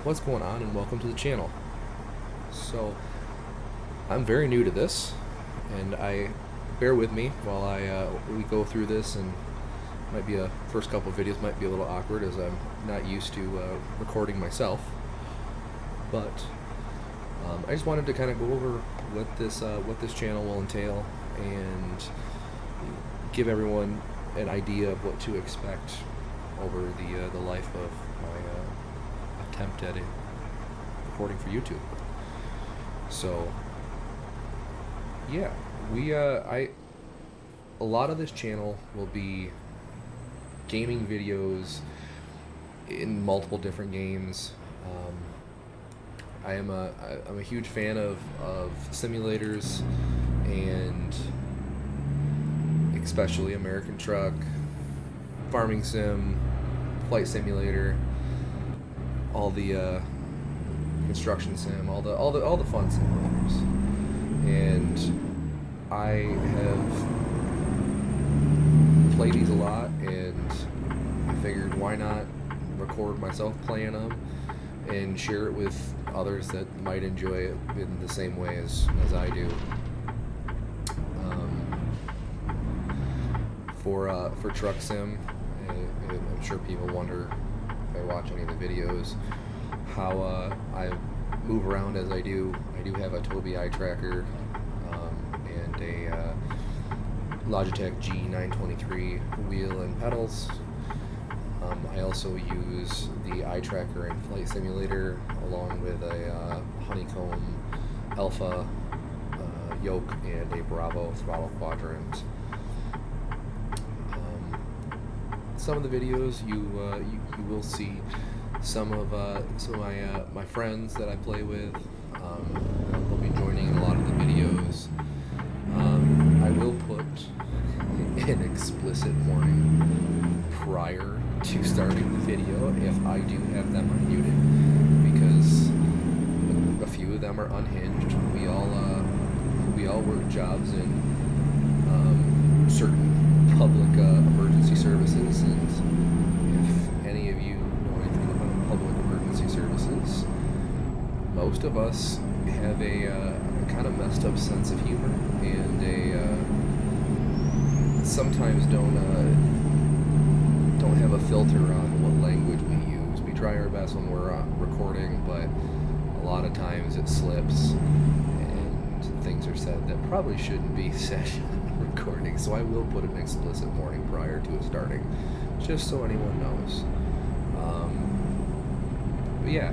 What's going on, and welcome to the channel. So I'm very new to this, and I bear with me while we go through this, and might be a first couple of videos might be a little awkward as I'm not used to recording myself, but I just wanted to kind of go over what this channel will entail and give everyone an idea of what to expect over the life of my attempt at it recording for YouTube. So yeah, a lot of this channel will be gaming videos in multiple different games. I'm a huge fan of simulators, and especially American Truck, Farming Sim, Flight Simulator, all the construction sim, all the fun simulators. And I have played these a lot, and I figured why not record myself playing them and share it with others that might enjoy it in the same way as I do. For Truck Sim, I'm sure people wonder if I watch any of the videos how I move around as I do. I do have a Tobii eye tracker and a Logitech G923 wheel and pedals. I also use the eye tracker and Flight Simulator along with a Honeycomb Alpha yoke and a Bravo throttle quadrant. Some of the videos you will see some of my friends that I play with. They'll be joining in a lot of the videos. I will put an explicit warning prior to starting the video if I do have them unmuted, because a few of them are unhinged. We all work jobs in certain public emergency services, and if any of you know anything about public emergency services, most of us have a kind of messed up sense of humor, and sometimes don't have a filter on what language we use. We try our best when we're recording, but a lot of times it slips and things are said that probably shouldn't be said recording. So I will put an explicit warning prior to it starting, just so anyone knows. But yeah,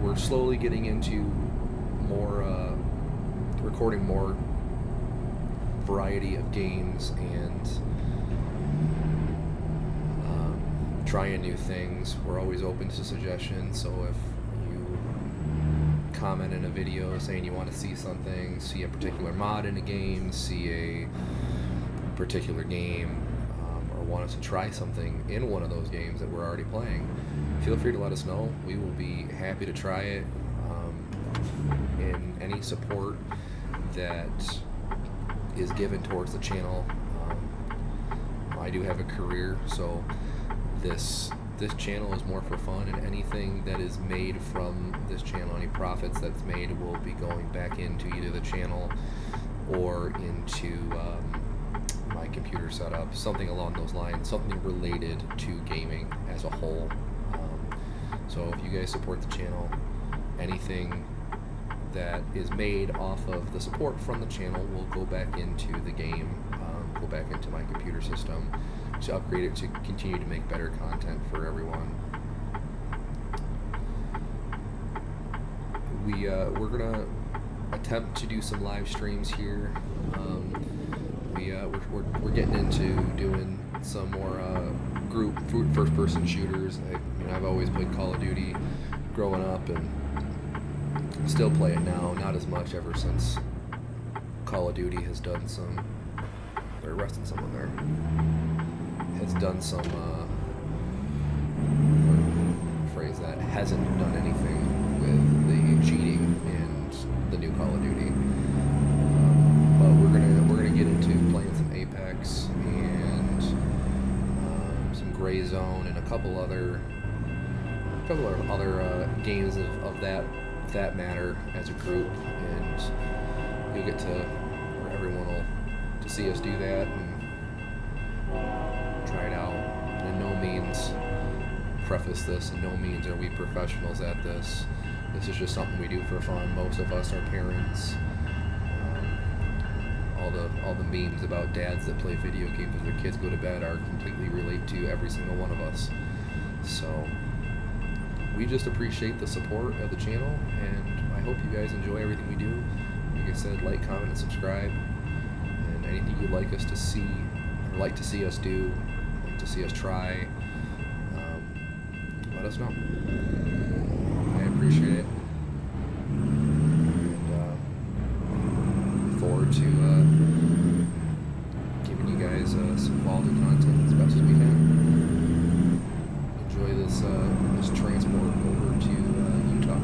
we're slowly getting into more recording more variety of games and trying new things. We're always open to suggestions, so if you comment in a video saying you want to see something, see a particular mod in a game, see a particular game, or want us to try something in one of those games that we're already playing, feel free to let us know. We will be happy to try it. And any support that is given towards the channel, I do have a career, so this channel is more for fun, and anything that is made from this channel, any profits that's made, will be going back into either the channel or into my computer setup, something along those lines, something related to gaming as a whole. So if you guys support the channel, anything that is made off of the support from the channel will go back into the game, go back into my computer system to upgrade it to continue to make better content for everyone. We're gonna attempt to do some live streams here. We're getting into doing some more group first-person shooters. I've always played Call of Duty growing up, and still play it now. Not as much ever since Call of Duty has done some. They're arresting someone there. Has done some. Phrase that hasn't done anything with the cheating in the new Call of Duty. But we're gonna get into playing some Apex and some Gray Zone and a couple other couple of other games of that matter as a group, and you'll get to, or everyone will, to see us do that and try it out. And in no means preface this, in no means are we professionals at this. This is just something we do for fun. Most of us are parents. All the memes about dads that play video games as their kids go to bed are completely relate to every single one of us. So we just appreciate the support of the channel, and I hope you guys enjoy everything we do. Like I said, like, comment, and subscribe. And anything you'd like us to see, or like to see us do, like to see us try, let us know. I appreciate it. And look forward to giving you guys some quality content as best as we can. Enjoy this transport over to Utah.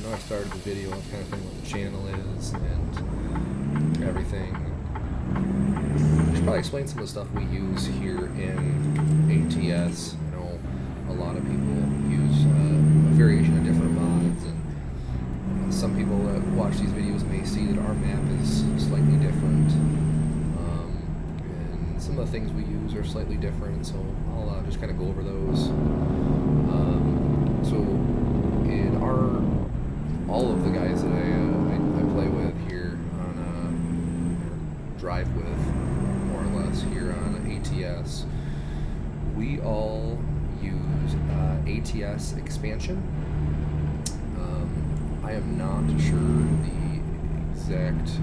know I started the video of kind of thing what the channel is and everything. I should probably explain some of the stuff we use here in ATS. I know a lot of people use a variation of different mods, and some people that watch these videos may see that our map is slightly different. And some of the things we use are slightly different, so I'll just kind of go over those. So in all of the guys that I play with here on drive with, more or less, here on ATS, we all use ATS expansion. I am not sure the exact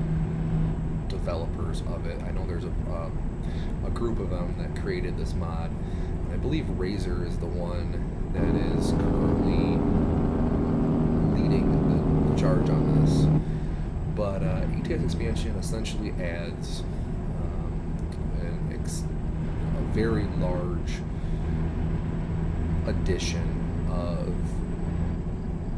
developers of it. I know there's a group of them that created this mod. I believe Razer is the one that is currently leading the charge on this. But ATS expansion essentially adds a very large addition of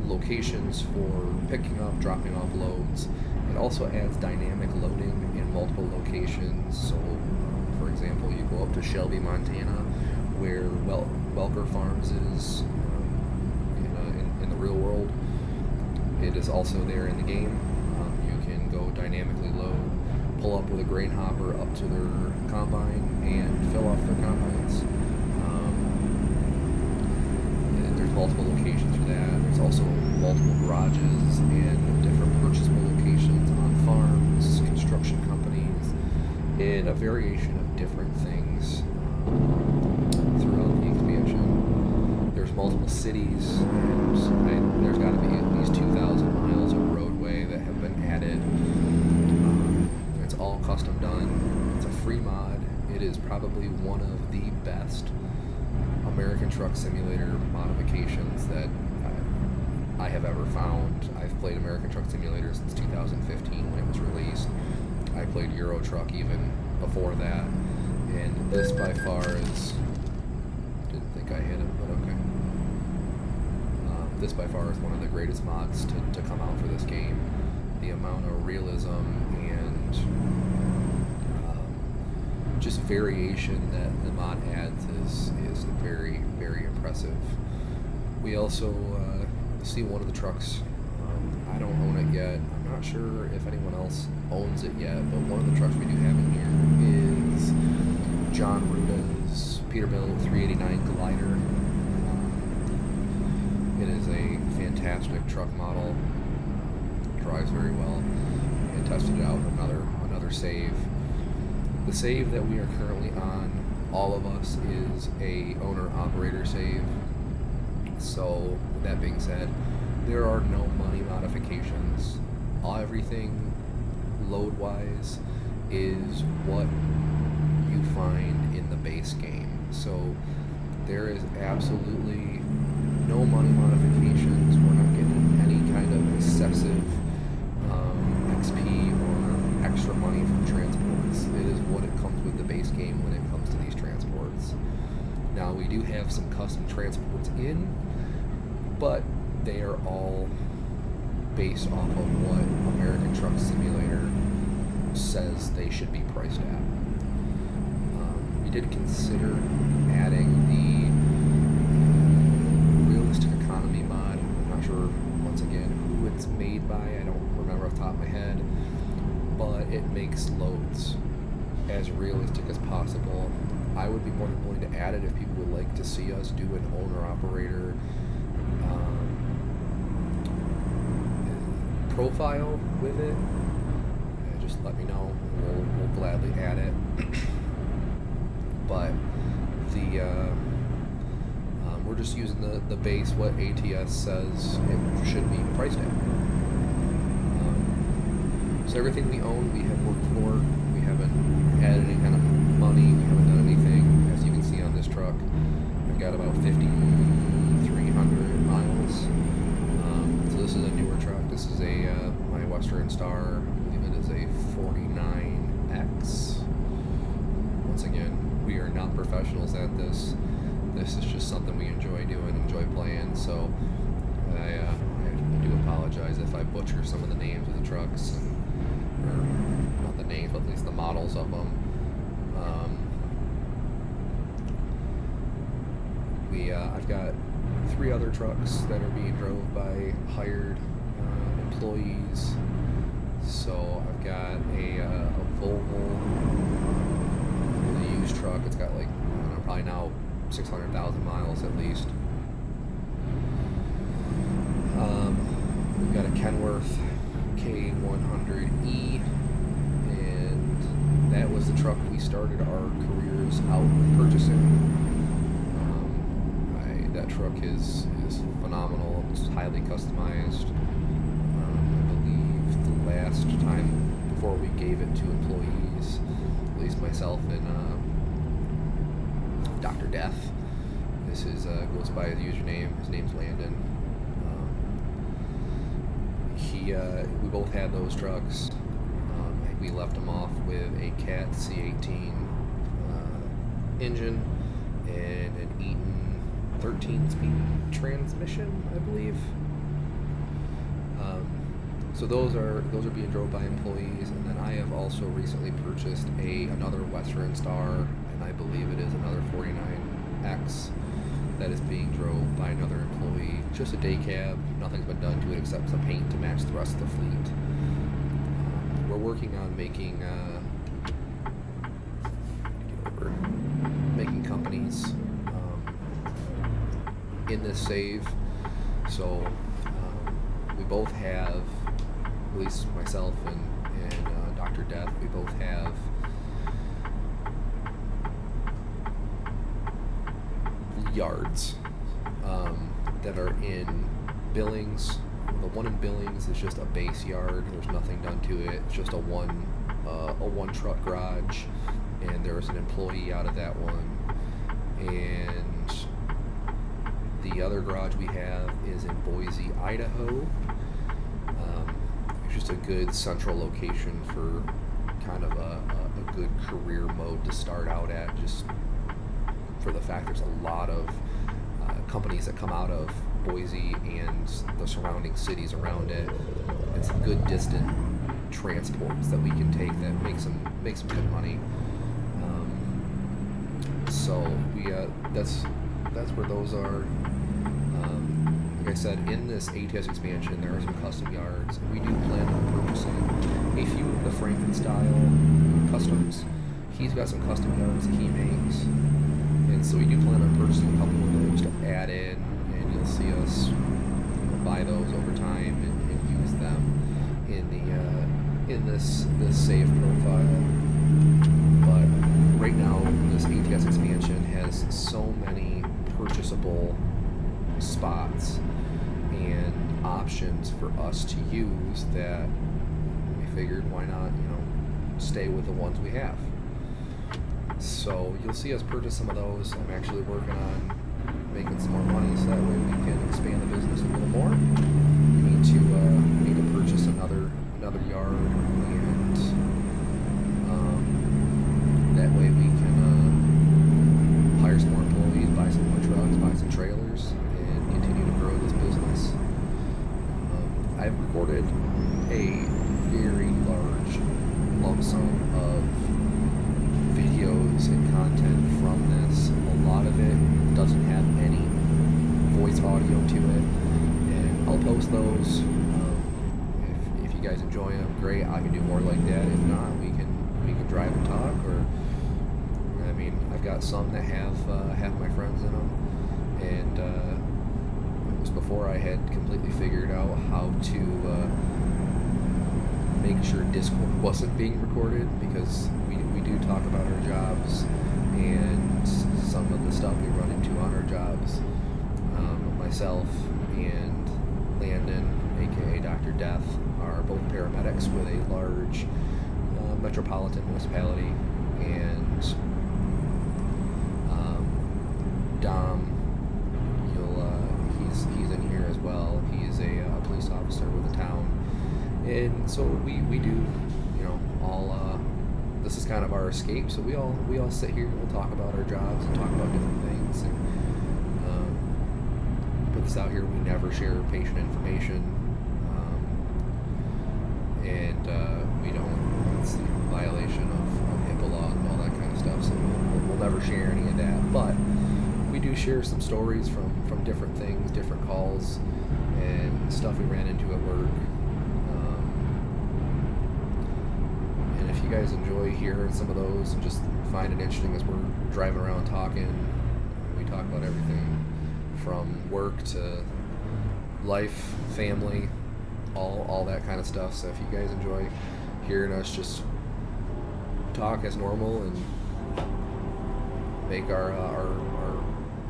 locations for picking up, dropping off loads. It also adds dynamic loading in multiple locations. So, for example, you go up to Shelby, Montana, where Welker Farms is in the real world. It is also there in the game. You can go dynamically load, pull up with a grain hopper up to their combine and fill off their combines. And there's multiple locations for that. There's also multiple garages and different purchasable locations on farms, construction companies, and a variation of different things throughout the expansion. There's multiple cities, and there's got to be at least 2,000 miles of roadway that have been added. It's all custom done. It's a free mod. It is probably one of the best American Truck Simulator modifications that I have ever found. I've played American Truck Simulator since 2015 when it was released. I played Euro Truck even before that, and this by far is, didn't think I hit it, but okay. This by far is one of the greatest mods to come out for this game. The amount of realism and just variation that the mod adds is very, very impressive. We also see one of the trucks. I don't own it yet. I'm not sure if anyone else owns it yet, but one of the trucks we do have in here is John Ruta's Peterbilt 389 Glider. It is a fantastic truck model. Drives very well. And tested it out another save. The save that we are currently on, all of us, is a owner-operator save. So, with that being said, there are no money modifications. Everything load-wise is what you find in the base game. So, there is absolutely no money modifications. We're not getting any kind of excessive XP or extra money from transports. It is what it comes with the base game when it comes to these transports. Now, we do have some custom transports in, but they are all based off of what American Truck Simulator says they should be priced at. We did consider adding the realistic economy mod. I'm not sure, once again, who it's made by. I don't remember off the top of my head, but it makes loads as realistic as possible. I would be more than willing to add it if people would like to see us do an owner-operator profile with it. Just let me know. We'll gladly add it. But we're just using the base, what ATS says it should be priced at. So everything we own, we have worked for. We haven't added any kind of money. We haven't done anything. As you can see on this truck, I've got about 5,300 miles. So this is a newer truck. This is my Western Star. I believe it is a 49X. Once again, we are not professionals at this. This is just something we enjoy doing, enjoy playing. So I do apologize apologize if I butcher some of the names of the trucks, or not the names, but at least the models of them. I've got 3 other trucks that are being drove by hired employees. So I've got a Volvo, a used truck. It's got like, I don't know, probably now 600,000 miles at least. We've got a Kenworth K100E, and that was the truck we started our careers out purchasing. That truck is phenomenal. It's highly customized. I believe the last time before we gave it to employees, at least myself and Dr. Death, this is goes by his username. His name's Landon. We both had those trucks. We left them off with a Cat C18 engine and an Eaton 13-speed transmission, I believe. So those are being drove by employees, and then I have also recently purchased another Western Star, and I believe it is another 49X that is being drove by another employee. Just a day cab. Nothing's been done to it except some paint to match the rest of the fleet. We're working on making companies in this save. So we both have, at least myself and Dr. Death, we both have yards that are in Billings. The one in Billings is just a base yard. There's nothing done to it. It's just a one truck garage, and there's an employee out of that one. And the other garage we have is in Boise, Idaho. It's just a good central location for kind of a good career mode to start out at, just for the fact there's a lot of companies that come out of Boise and the surrounding cities around it, and some good distant transports that we can take that make some good money. So that's where those are. Like I said, in this ATS expansion, there are some custom yards. We do plan on purchasing a few of the Franken-style customs. He's got some custom yards that he makes, and so we do plan on purchasing a couple of those to add in, and you'll see us buy those over time and use them in this save profile. But right now, this ATS expansion has so many purchasable spots and options for us to use that we figured, why not, stay with the ones we have. So you'll see us purchase some of those. I'm actually working on making some more money so that way we can expand the business a little more. We need to purchase another yard, and that way we can hire some more employees, buy some more trucks, buy some trailers, and continue to grow this business. I've recorded a very large lump sum of videos and content from this. A lot of it doesn't have any voice audio to it, and I'll post those. If you guys enjoy them, great. I can do more like that. If not, we can drive and talk. Or I've got some that have my friends in them, and it was before I had completely figured out how to make sure Discord wasn't being recorded, because we do talk about our jobs and some of the stuff we run into on our jobs. Myself and Landon, aka Dr. Death, are both paramedics with a large metropolitan municipality, and Dom, he's in here as well. He's a police officer with the town, and so we do, all. This is kind of our escape. So we all sit here and we'll talk about our jobs and talk about different things, and put this out here. We never share patient information. and we don't, it's a violation of HIPAA laws and all that kind of stuff, so we'll never share any of that. But we do share some stories from different things, different calls, and stuff we ran into at work. And if you guys enjoy hearing some of those and just find it interesting as we're driving around talking, we talk about everything from work to life, family, all that kind of stuff. So if you guys enjoy hearing us just talk as normal and make our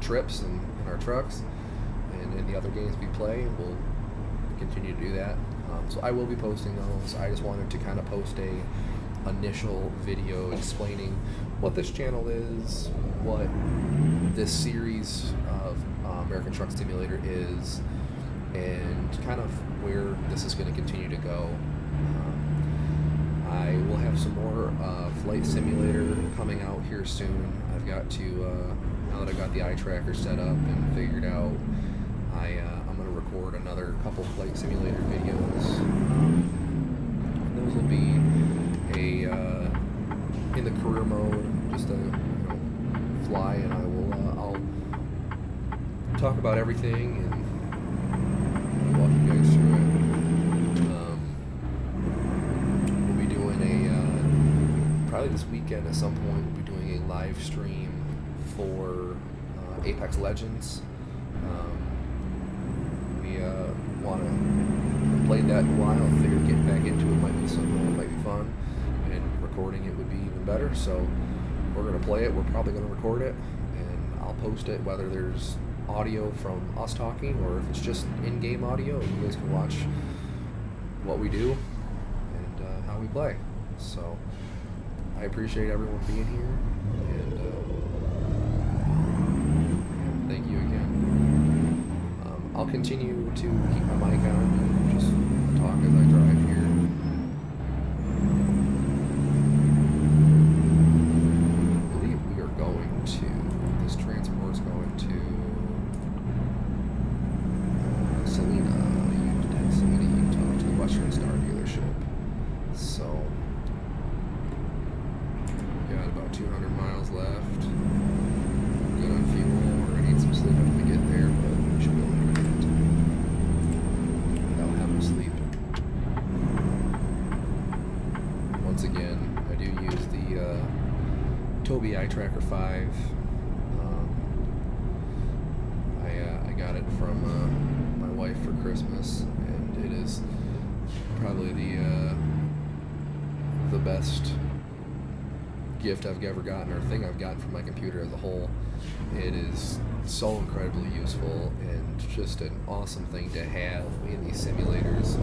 trips and our trucks and the other games we play, we'll continue to do that. So I will be posting those. I just wanted to kind of post a initial video explaining what this channel is, what this series of American Truck Simulator is, and kind of where this is going to continue to go. I will have some more Flight Simulator coming out here soon. I've got to, now that I've got the eye tracker set up and figured out, I'm going to record another couple Flight Simulator videos. Those will be in the career mode, just to fly, and I'll talk about everything and walk you guys through it. We'll be doing probably this weekend at some point, we'll be doing a live stream for Apex Legends. We want to play that in a while. I figured getting back into it might be fun, and recording it would be even better. So we're going to play it. We're probably going to record it, and I'll post it, whether there's audio from us talking or if it's just in-game audio, and you guys can watch what we do and how we play. So I appreciate everyone being here, and thank you again. I'll continue to keep my mic on and just talk as I drive here. I believe we are going to, this transport's going to Salina, Utah, to the Western Star dealership. So, got about 200 miles left. Good on fuel. We're gonna need some sleep after we get there, but we should be able to make it without having to sleep. Once again, I do use the Tobii Eye Tracker 5. I got it from my wife for Christmas, and it is probably the best gift I've ever gotten, or thing I've gotten from my computer as a whole. It is so incredibly useful and just an awesome thing to have in these simulators.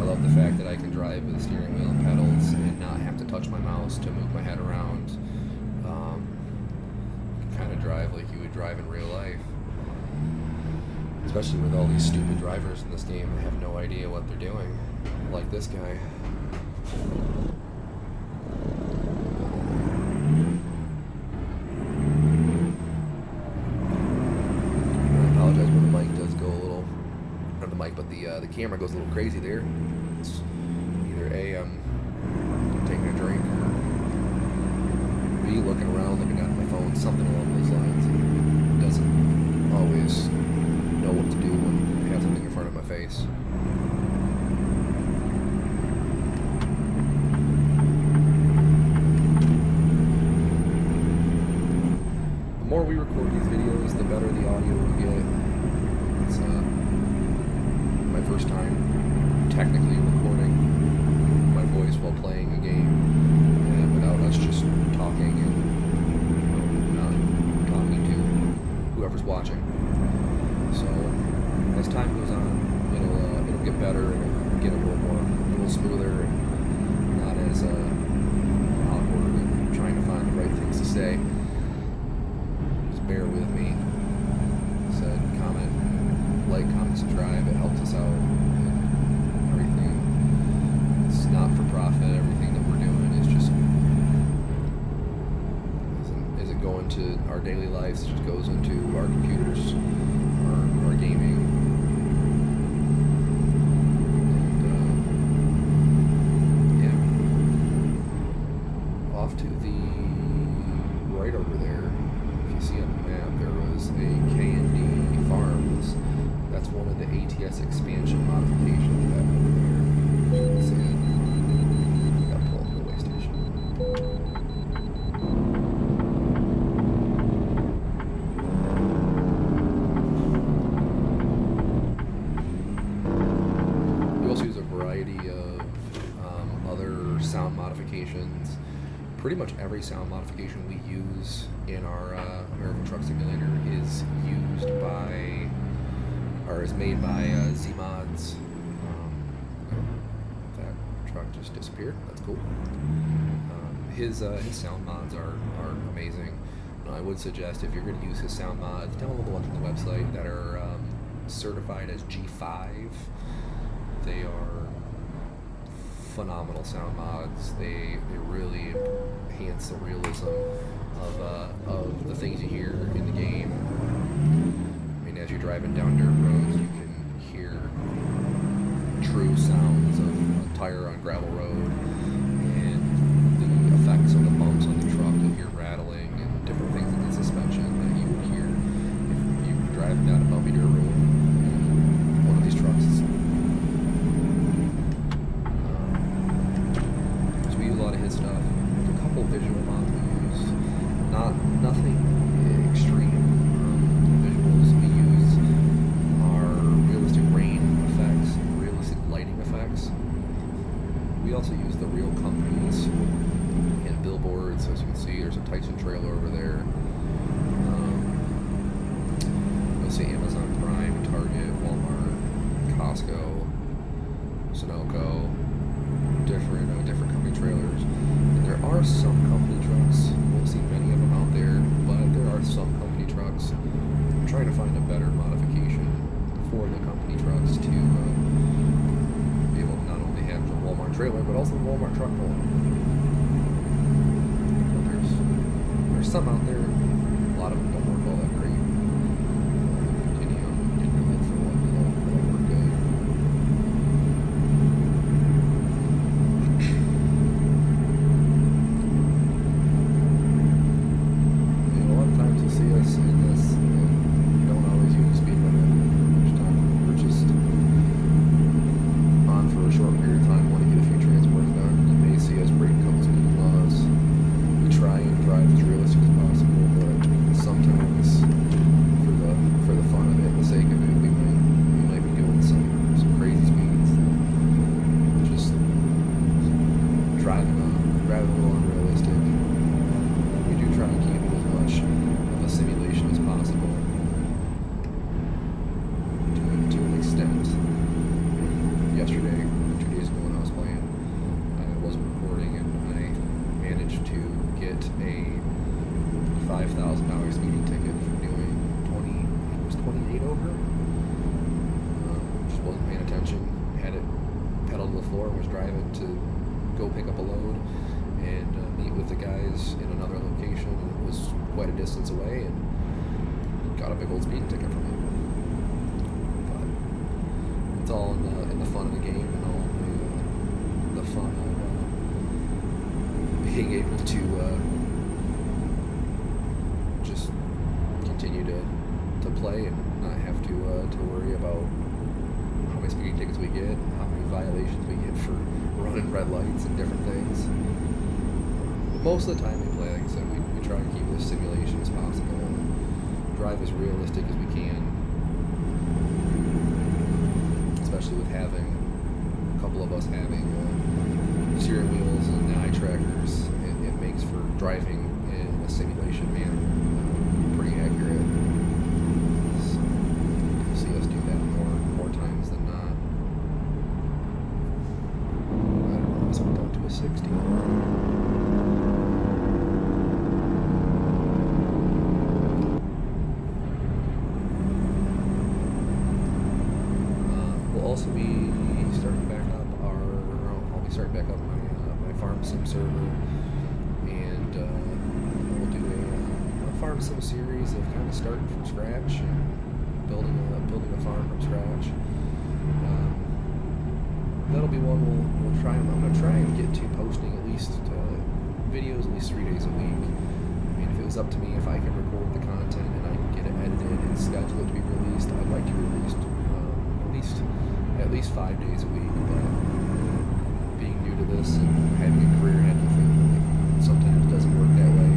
I love the fact that I can drive with a steering wheel and pedals and not have to touch my mouse to move my head around. Kind of drive like you would drive in real life. Especially with all these stupid drivers in this game that have no idea what they're doing. Like this guy. I apologize when the mic does go a little, not the mic, but the camera goes a little crazy there. It's either A, I'm taking a drink, or B, looking around, looking down at my phone, something along those lines. It doesn't always know what to do when I have something in front of my face. The more we record these videos, the better the audio will get. It's my first time technically recording my voice while playing a game, and without us just talking and not talking to whoever's watching. So as time goes on, it'll get better and it'll get a little smoother and not as awkward and trying to find the right things to say. Just bear with me. Said comment, like, comment, subscribe. It helps us out. And everything. It's not for profit. Everything that we're doing is just isn't going to our daily lives. It just goes into our computers. Our gaming, and this expansion modification that I have over there. You can see it. Got to pull up the way station. We also use a variety of other sound modifications. Pretty much every sound modification we use in our American Truck Simulator is used by, or is made by Z-Mods. That truck just disappeared. That's cool. His sound mods are amazing. I would suggest if you're going to use his sound mods, download the ones on the website that are certified as G5. They are phenomenal sound mods. They really enhance the realism of the things you hear in the game. I mean, as you're driving down dirt roads, you can hear true sounds of a tire on a gravel road, and the effects of the bumps on the truck. You'll hear rattling and different things in the suspension that you would hear if you were driving down a bumpy dirt road. One of these trucks is a lot of his stuff. There's a couple visual mods we use. Nothing extreme. The visuals we use are realistic rain effects, realistic lighting effects. We also use the real companies and billboards. As you can see, there's a Tyson trailer over there. You'll see Amazon Prime, Target, Walmart, Costco, Sunoco, different company trailers. And there are some company trucks. We won't see many of them out there, but there are some company trucks. I'm trying to find a better modification for the company trucks to be able to not only have the Walmart trailer, but also the Walmart truck pull. So there's some out there. A lot of them don't work all that great. Continue to look for one that'll work good. See us in this, and don't always use the speed limit. Each time we're just on for a short period of time, want to get a few transports done. You may see us break a couple speeding laws. We try and drive as realistic as possible, but sometimes for the fun of it, the sake of it, we might be doing some crazy speeds. Just driving a little unrealistic. We do try and keep it as much a simulation as possible to an extent. Yesterday, 2 days ago when I was playing, I wasn't recording and I managed to get a $5,000 speeding ticket for doing 28 over. Just wasn't paying attention, had it pedal to the floor, was driving to go pick up a load and meet with the guys in another location. It was quite a distance away, and got a big old speeding ticket from it. But it's all in the fun of the game and all the fun of being able to just continue to play and not have to worry about how many speeding tickets we get, how many violations we get for running red lights and different things. Most of the time we play, like I said, we try to keep this simulation as possible and drive as realistic as we can, especially with having a couple of us having steering wheels and eye trackers. It makes for driving in a simulation manner pretty accurate. So you'll see us do that more times than not. I don't know, this went down to a 60. Also be starting back up I'll be starting back up my farm sim server, and we'll do a farm sim series of kind of starting from scratch and building a farm from scratch. That'll be one we'll try. I'm going to try and get to posting at least videos at least 3 days a week. I mean, if it was up to me, if I could record the content and I can get it edited and schedule it to be released, I'd like to release at least least 5 days a week. But being new to this and having a career and having a family, sometimes it doesn't work that way.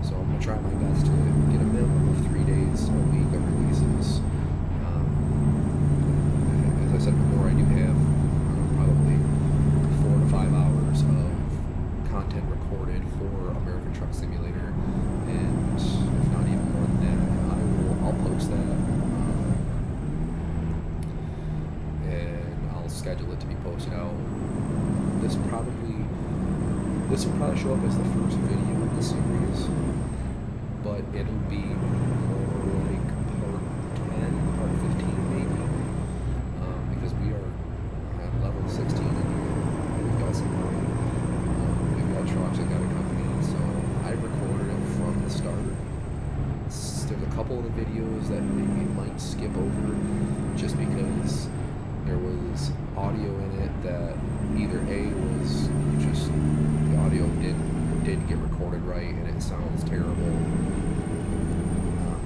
So I'm going to try my best to get a minimum of 3 days a week of releases. As I said before, I do have probably 4 to 5 hours of content recorded for American Truck Simulator, and if not even more than that, I'll post that, and I'll schedule it to be posted out. This will probably show up as the first video in the series, but it'll be more like part 10, part 15 maybe, because we are at level 16 in here. We've got some money, we've got trucks that got a company, so I've recorded it from the start. There's a couple of the videos that maybe might skip over just because there was audio in it that either A was just the audio didn't get recorded right and it sounds terrible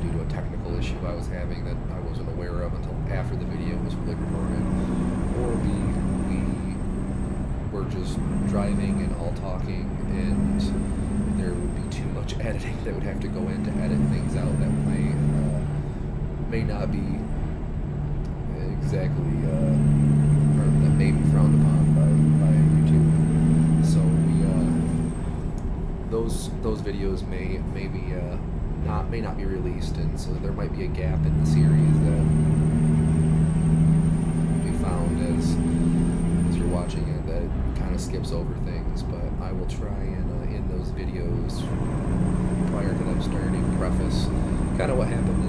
due to a technical issue I was having that I wasn't aware of until after the video was fully recorded, or B, we were just driving and all talking and there would be too much editing that would have to go in to edit things out that may not be exactly or that may be frowned upon by YouTube. So those videos may not be released, and so there might be a gap in the series that we found as you're watching it that kind of skips over things. But I will try and in those videos prior to them starting preface kind of what happened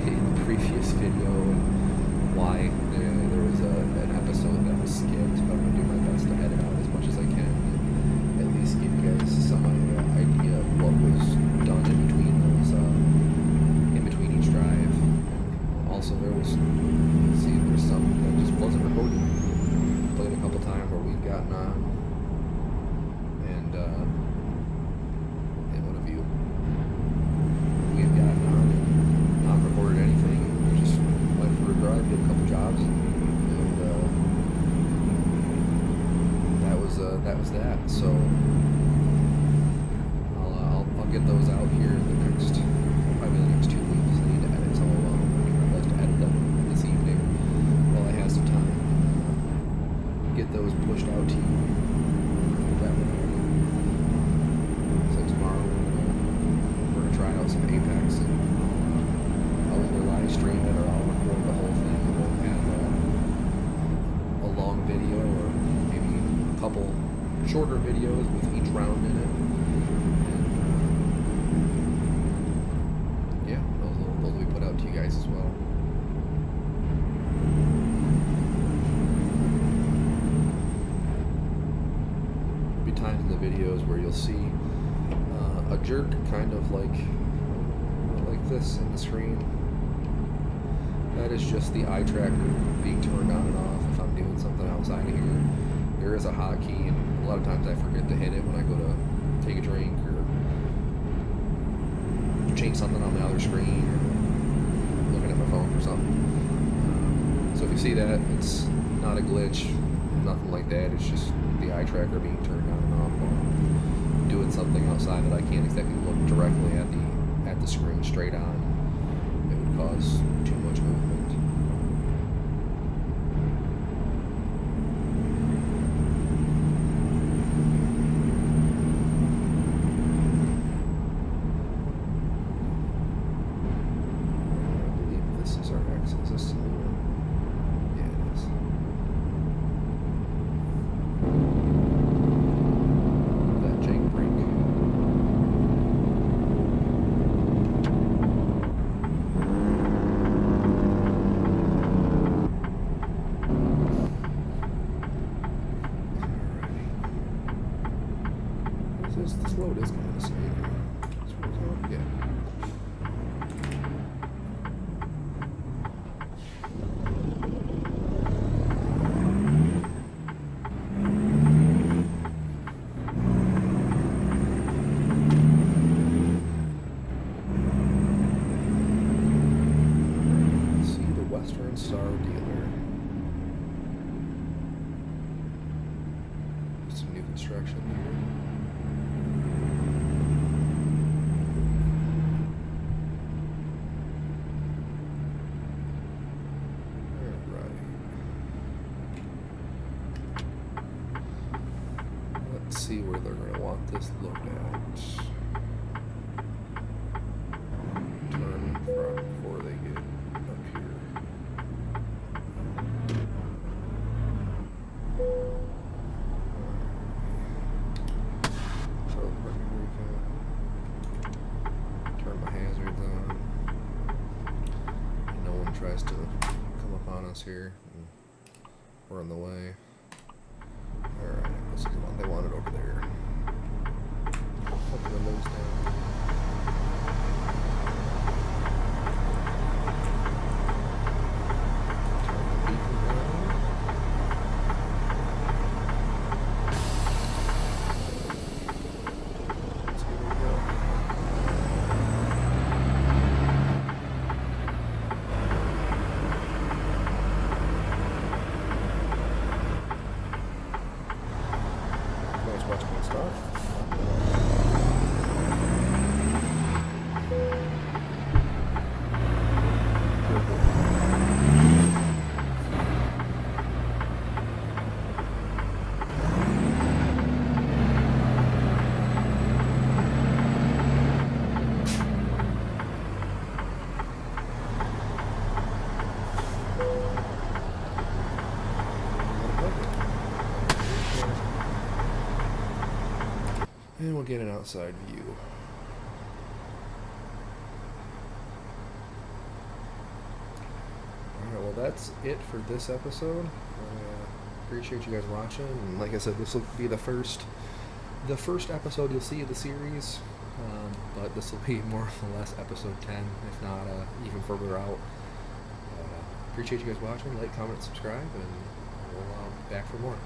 in the previous video and why there was an episode that was skipped. But I'm going to do my best to edit out as much as I can and at least give you guys some idea of what was done in between those in between each drive. Also, there's some that just wasn't recorded. Played a couple times where we've gotten on and what have you? We've gotten on and not recorded anything. We just went for a drive, did a couple jobs, and that was that. So I'll get those out here in the probably the next 2 weeks. I need to edit, so I'll try my best to edit them this evening while I have some time. Get those pushed out to you. So tomorrow we're gonna try out some Apex, and I'll either live stream it or I'll record the whole thing. We'll have a long video or maybe a couple shorter videos with each round in it. And yeah, those will be put out to you guys as well. Times in the videos where you'll see a jerk kind of like this in the screen. That is just the eye tracker being turned on and off if I'm doing something outside of here. There is a hotkey, and a lot of times I forget to hit it when I go to take a drink or change something on the other screen or looking at my phone for something. So if you see that, it's not a glitch, nothing like that. It's just the eye tracker being turned on and off while I'm doing something outside that I can't exactly look directly at the screen straight on. It would cause too much movement. I believe this is our exit. Is this the new one? Yeah, it is. That Jake brake. This load is kind of scary. Yeah. Let's see the Western Star dealer. construction here. Let's see where they're going to want this looked at. Turn front before they get up here. So parking brake on. Turn my hazards on. And no one tries to come up on us here. We're in the way. Alright, this is the one they wanted over there. Put the windows down. Turn the beacon down. Let's see where we go. Nice watching it start. And we'll get an outside view. Alright, well that's it for this episode. I appreciate you guys watching, and like I said, this will be the first episode you'll see of the series, but this will be more or less episode 10, if not even further out. Appreciate you guys watching. Like, comment, subscribe, and we'll be back for more.